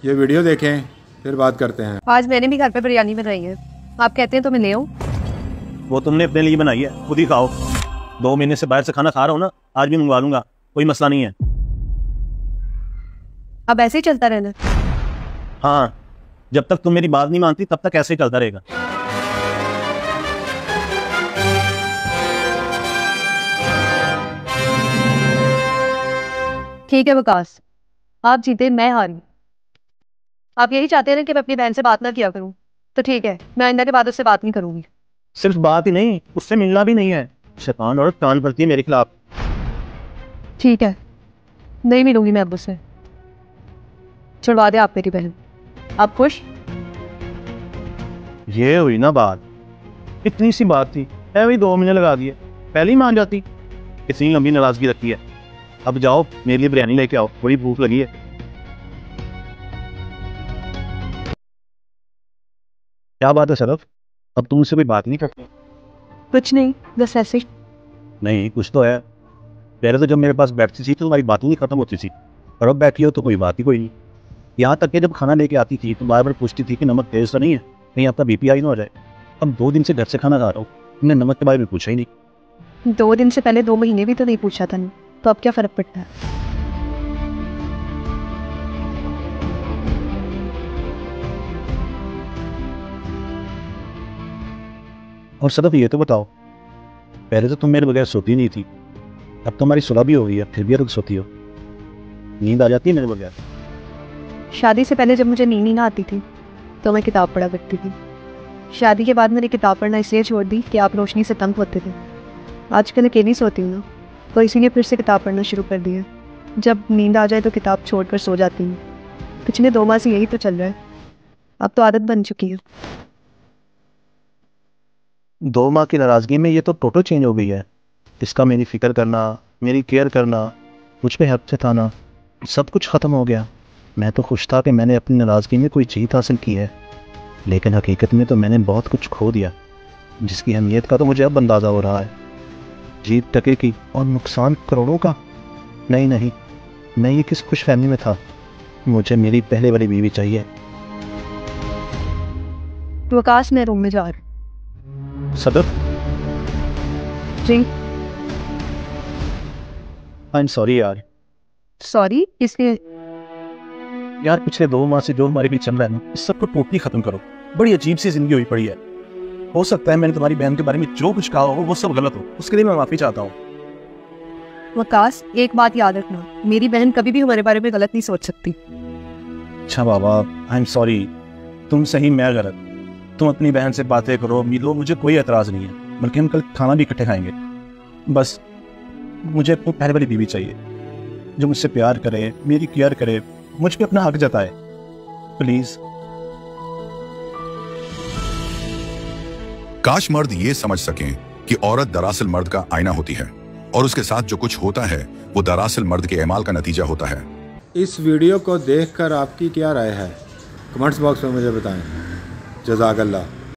ये वीडियो देखें फिर बात करते हैं। आज मैंने भी घर पे बिरयानी बनाई है, आप कहते हैं तो मैं ले आऊं? वो तुमने अपने लिए बनाई है, खुद ही खाओ। 2 महीने से बाहर से खाना खा रहा हूँ ना, आज भी मंगवा लूंगा, कोई मसला नहीं है। अब ऐसे ही चलता रहना? हाँ, जब तक तुम मेरी बात नहीं मानती तब तक ऐसे ही चलता रहेगा। ठीक है विकास, आप जीते मैं हारी। आप यही चाहते हैं ना कि मैं अपनी बहन से बात ना किया करूं, तो ठीक है, मैं आइंदा के बाद उससे बात नहीं करूंगी। सिर्फ बात ही नहीं, उससे मिलना भी नहीं है। शैतान औरत कान भरती है मेरे खिलाफ। ठीक है, नहीं मिलूंगी मैं अब उससे। छुड़वा दे आप मेरी बहन। आप खुश? ये हुई ना बात, इतनी सी बात थी, है वही 2 महीने लगा दिए, पहले ही मान जाती। इतनी लंबी नाराजगी रखी है। अब जाओ मेरे लिए बिरयानी लेके आओ, बड़ी भूख लगी है। क्या बात है सरफ, अब तुम मुझसे कोई बात नहीं करती? कुछ नहीं, बस ऐसे ही। नहीं, कुछ तो है। पहले तो जब मेरे पास बैठती थी तो तुम्हारी बात ही नहीं खत्म होती थी, और अब बैठी हो तो कोई बात ही कोई नहीं। यहाँ तक कि जब खाना लेके आती थी तो बार बार पूछती थी कि नमक तेज तो नहीं है, कहीं आपका बीपी हाई ना हो जाए। अब 2 दिन से घर से खाना खा रहा हूँ, तुमने नमक के बारे में पूछा ही नहीं। 2 दिन से पहले 2 महीने भी तो नहीं पूछा था ना, तो अब क्या फर्क पड़ता है? और सदफ ये तो बताओ, पहले तो तुम मेरे बगैर सोती नहीं थी, अब तो हमारी सुलह भी हो गई है, फिर भी रुक सोती हो। नींद आ जाती है मेरे बगैर? शादी से पहले जब मुझे नींद नहीं आती थी तो मैं किताब पढ़ा करती थी। शादी के बाद मैंने किताब पढ़ना इसलिए छोड़ दी कि आप रोशनी से तंग होते थे। आजकल अकेली सोती हूँ ना, तो इसीलिए फिर से किताब पढ़ना शुरू कर दिया। जब नींद आ जाए तो किताब छोड़कर सो जाती हूँ। पिछले 2 माह से यही तो चल रहा है, अब तो आदत बन चुकी है। 2 माह की नाराजगी में ये तो टोटल चेंज हो गई है। इसका मेरी फिक्र करना, मेरी केयर करना, मुझ पे हक जताना, सब कुछ ख़त्म हो गया। मैं तो खुश था कि मैंने अपनी नाराज़गी में कोई जीत हासिल की है, लेकिन हकीकत में तो मैंने बहुत कुछ खो दिया, जिसकी अहमियत का तो मुझे अब अंदाज़ा हो रहा है। जीत टके की और नुकसान करोड़ों का। नहीं नहीं, मैं ये किस खुश फहमी में था। मुझे मेरी पहले वाली बीवी चाहिए। विकास, मैं रूम में जा रही। सदफ, जी? आई एम सॉरी यार। सॉरी? इसलिए? यार पिछले 2 माह से जो हमारे बीच चल रहा है ना, इस सब को टोटली खत्म करो। बड़ी अजीब सी जिंदगी हुई पड़ी है। हो सकता है मैंने तुम्हारी बहन के बारे में जो कुछ कहा हो वो सब गलत हो, उसके लिए मैं माफी चाहता हूँ। विकास, एक बात याद रखना, मेरी बहन कभी भी हमारे बारे में गलत नहीं सोच सकती। अच्छा बाबा, आई एम सॉरी। तुम सही, मैं गलत। तुम अपनी बहन से बातें करो, मिलो, मुझे कोई एतराज नहीं है, बल्कि हम कल खाना भी इकट्ठे खाएंगे। बस मुझे अपनी पहले वाली बीवी चाहिए, जो मुझसे प्यार करे, मेरी केयर करे, मुझ पे अपना हक जताए, प्लीज। काश मर्द ये समझ सकें कि औरत दरअसल मर्द का आईना होती है, और उसके साथ जो कुछ होता है वो दरअसल मर्द के एमाल का नतीजा होता है। इस वीडियो को देखकर आपकी क्या राय है, कमेंट्स बॉक्स में मुझे बताएं। जज़ाकल्लाह।